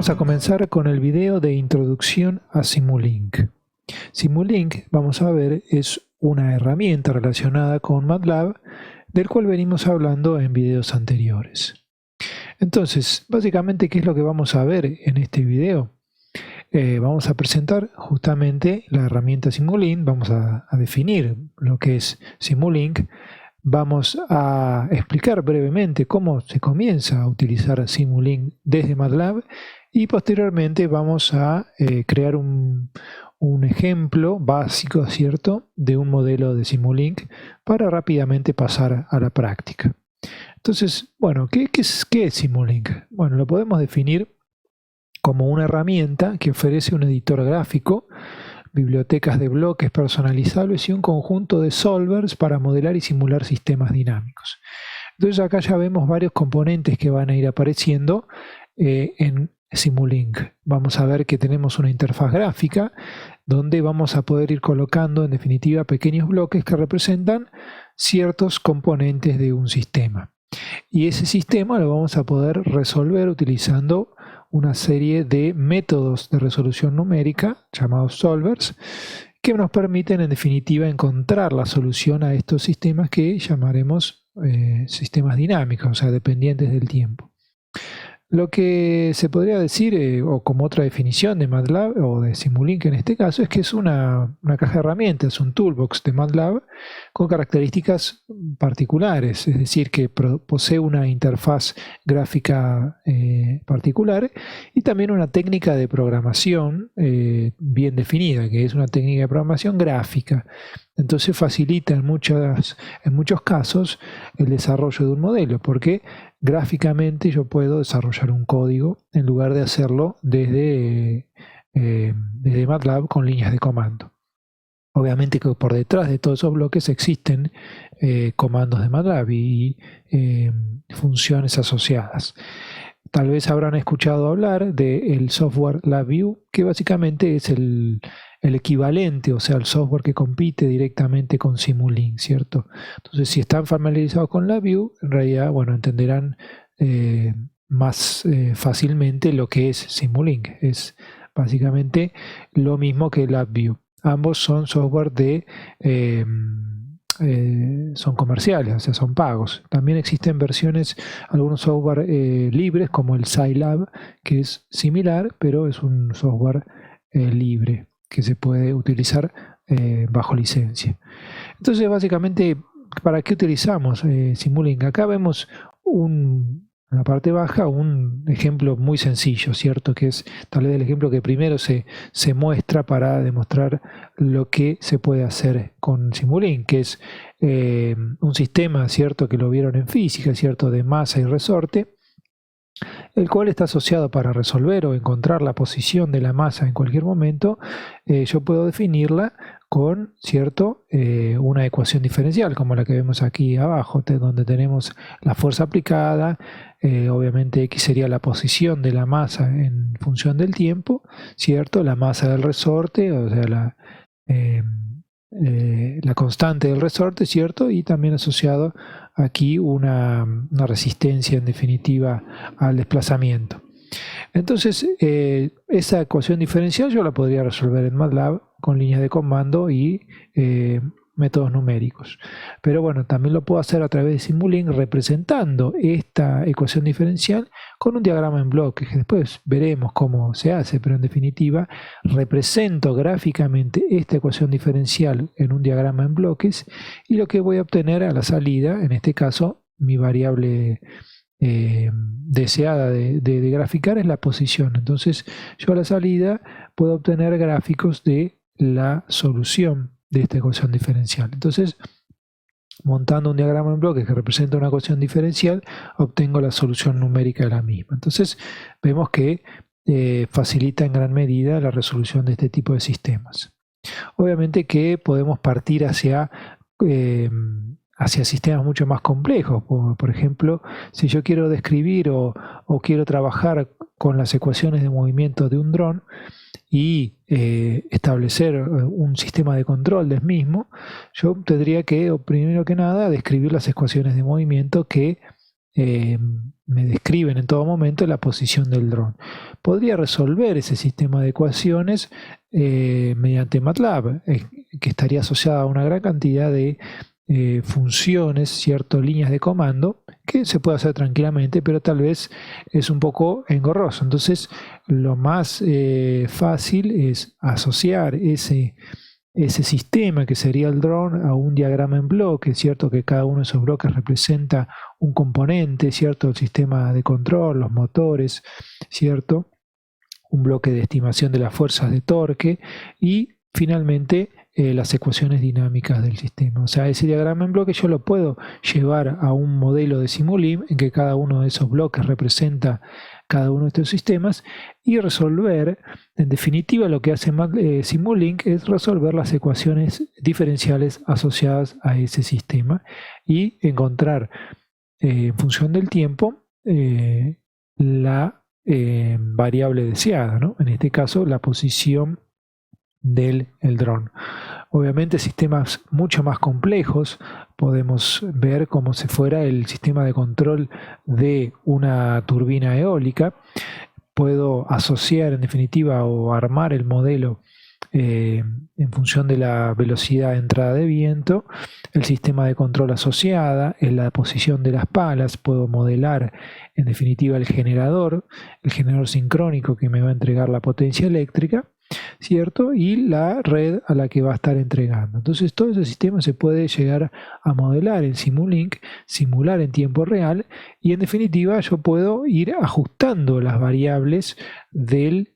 Vamos a comenzar con el video de introducción a Simulink. Simulink, vamos a ver, es una herramienta relacionada con MATLAB del cual venimos hablando en videos anteriores. Entonces, básicamente, ¿qué es lo que vamos a ver en este video? Vamos a presentar justamente la herramienta Simulink, vamos a definir lo que es Simulink, vamos a explicar brevemente cómo se comienza a utilizar Simulink desde MATLAB y posteriormente vamos a crear un ejemplo básico, ¿cierto?, de un modelo de Simulink para rápidamente pasar a la práctica. Entonces, bueno, ¿qué es Simulink? Bueno, lo podemos definir como una herramienta que ofrece un editor gráfico, bibliotecas de bloques personalizables y un conjunto de solvers para modelar y simular sistemas dinámicos. Entonces acá ya vemos varios componentes que van a ir apareciendo en Simulink. Vamos a ver que tenemos una interfaz gráfica donde vamos a poder ir colocando en definitiva pequeños bloques que representan ciertos componentes de un sistema. Y ese sistema lo vamos a poder resolver utilizando una serie de métodos de resolución numérica llamados solvers que nos permiten en definitiva encontrar la solución a estos sistemas que llamaremos sistemas dinámicos, o sea, dependientes del tiempo. Lo que se podría decir, o como otra definición de MATLAB, o de Simulink en este caso, es que es una caja de herramientas, un toolbox de MATLAB con características particulares, es decir, que posee una interfaz gráfica particular y también una técnica de programación bien definida, que es una técnica de programación gráfica. Entonces facilita en muchos casos el desarrollo de un modelo, porque gráficamente yo puedo desarrollar un código en lugar de hacerlo desde MATLAB con líneas de comando. Obviamente que por detrás de todos esos bloques existen comandos de MATLAB y funciones asociadas. Tal vez habrán escuchado hablar del software LabVIEW, que básicamente es el equivalente, o sea, el software que compite directamente con Simulink, ¿cierto? Entonces, si están familiarizados con LabVIEW, en realidad, bueno, entenderán más fácilmente lo que es Simulink. Es básicamente lo mismo que LabVIEW. Ambos son software son comerciales, o sea, son pagos. También existen versiones, algunos software libres, como el Scilab, que es similar, pero es un software libre que se puede utilizar bajo licencia. Entonces, básicamente, ¿para qué utilizamos Simulink? Acá vemos en la parte baja un ejemplo muy sencillo, ¿cierto? Que es tal vez el ejemplo que primero se muestra para demostrar lo que se puede hacer con Simulink, que es un sistema, ¿cierto?, que lo vieron en física, ¿cierto?, de masa y resorte, el cual está asociado para resolver o encontrar la posición de la masa en cualquier momento. Yo puedo definirla con, ¿cierto?, una ecuación diferencial, como la que vemos aquí abajo, donde tenemos la fuerza aplicada, obviamente X sería la posición de la masa en función del tiempo, ¿cierto?, la masa del resorte, o sea, la constante del resorte, ¿cierto?, y también asociado aquí una resistencia en definitiva al desplazamiento. Entonces, esa ecuación diferencial yo la podría resolver en MATLAB con líneas de comando y métodos numéricos. Pero bueno, también lo puedo hacer a través de Simulink representando esta ecuación diferencial con un diagrama en bloques, que después veremos cómo se hace, pero en definitiva represento gráficamente esta ecuación diferencial en un diagrama en bloques y lo que voy a obtener a la salida, en este caso mi variable deseada de graficar es la posición. Entonces yo a la salida puedo obtener gráficos de la solución de esta ecuación diferencial. Entonces, montando un diagrama en bloques que representa una ecuación diferencial, obtengo la solución numérica de la misma. Entonces vemos que facilita en gran medida la resolución de este tipo de sistemas. Obviamente que podemos partir hacia sistemas mucho más complejos. Por ejemplo, si yo quiero describir o quiero trabajar con las ecuaciones de movimiento de un dron y establecer un sistema de control del mismo, yo tendría que, primero que nada, describir las ecuaciones de movimiento que me describen en todo momento la posición del dron. Podría resolver ese sistema de ecuaciones mediante MATLAB, que estaría asociada a una gran cantidad de funciones, ciertas líneas de comando, que se puede hacer tranquilamente, pero tal vez es un poco engorroso. Entonces, lo más fácil es asociar ese sistema que sería el dron a un diagrama en bloques, ¿cierto? Que cada uno de esos bloques representa un componente, ¿cierto? El sistema de control, los motores, ¿cierto? Un bloque de estimación de las fuerzas de torque y finalmente las ecuaciones dinámicas del sistema. O sea, ese diagrama en bloques yo lo puedo llevar a un modelo de Simulink en que cada uno de esos bloques representa cada uno de estos sistemas y resolver, en definitiva lo que hace Simulink es resolver las ecuaciones diferenciales asociadas a ese sistema y encontrar en función del tiempo la variable deseada, ¿no? En este caso la posición del dron. Obviamente sistemas mucho más complejos podemos ver como si fuera el sistema de control de una turbina eólica. Puedo asociar en definitiva o armar el modelo en función de la velocidad de entrada de viento, el sistema de control asociada, en la posición de las palas, puedo modelar en definitiva el generador sincrónico que me va a entregar la potencia eléctrica, ¿cierto? Y la red a la que va a estar entregando. Entonces todo ese sistema se puede llegar a modelar en Simulink, simular en tiempo real y en definitiva yo puedo ir ajustando las variables del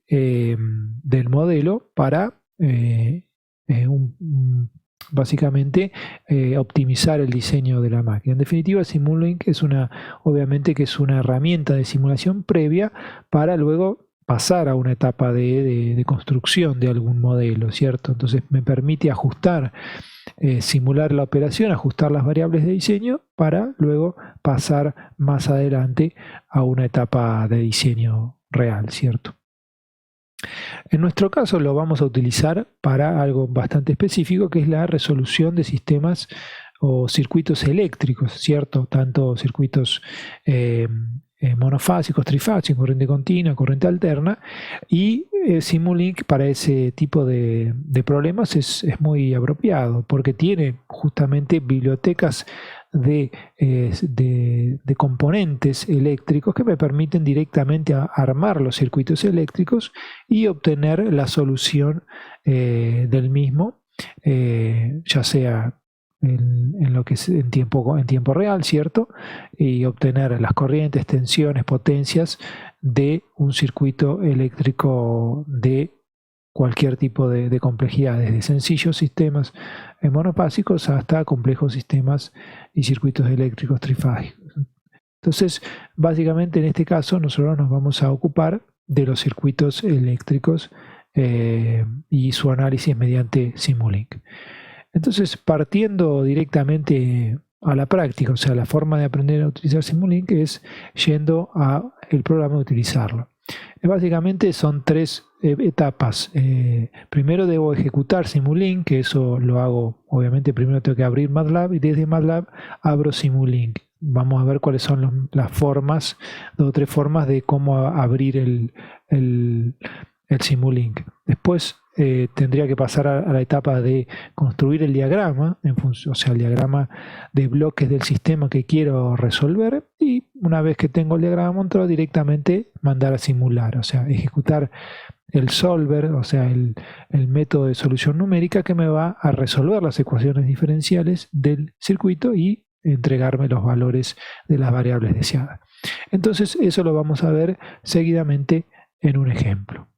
modelo para básicamente optimizar el diseño de la máquina. En definitiva, Simulink obviamente que es una herramienta de simulación previa para luego pasar a una etapa de construcción de algún modelo, ¿cierto? Entonces me permite ajustar, simular la operación, ajustar las variables de diseño para luego pasar más adelante a una etapa de diseño real, ¿cierto? En nuestro caso lo vamos a utilizar para algo bastante específico, que es la resolución de sistemas o circuitos eléctricos, ¿cierto? Tanto circuitos monofásicos, trifásicos, corriente continua, corriente alterna, y Simulink para ese tipo de problemas es muy apropiado, porque tiene justamente bibliotecas de componentes eléctricos que me permiten directamente armar los circuitos eléctricos y obtener la solución del mismo, ya sea en lo que es en tiempo real, ¿cierto? Y obtener las corrientes, tensiones, potencias de un circuito eléctrico de cualquier tipo de complejidad, desde sencillos sistemas monofásicos hasta complejos sistemas y circuitos eléctricos trifásicos. Entonces, básicamente en este caso nosotros nos vamos a ocupar de los circuitos eléctricos y su análisis mediante Simulink. Entonces, partiendo directamente a la práctica, o sea, la forma de aprender a utilizar Simulink es yendo al programa de utilizarlo. Básicamente son tres etapas. Primero debo ejecutar Simulink, que eso lo hago, obviamente primero tengo que abrir MATLAB y desde MATLAB abro Simulink. Vamos a ver cuáles son las formas, 2 o 3 formas de cómo abrir el Simulink. Después tendría que pasar a la etapa de construir el diagrama, o sea, el diagrama de bloques del sistema que quiero resolver, y una vez que tengo el diagrama montado, directamente mandar a simular, o sea, ejecutar el solver, o sea, el método de solución numérica que me va a resolver las ecuaciones diferenciales del circuito y entregarme los valores de las variables deseadas. Entonces, eso lo vamos a ver seguidamente en un ejemplo.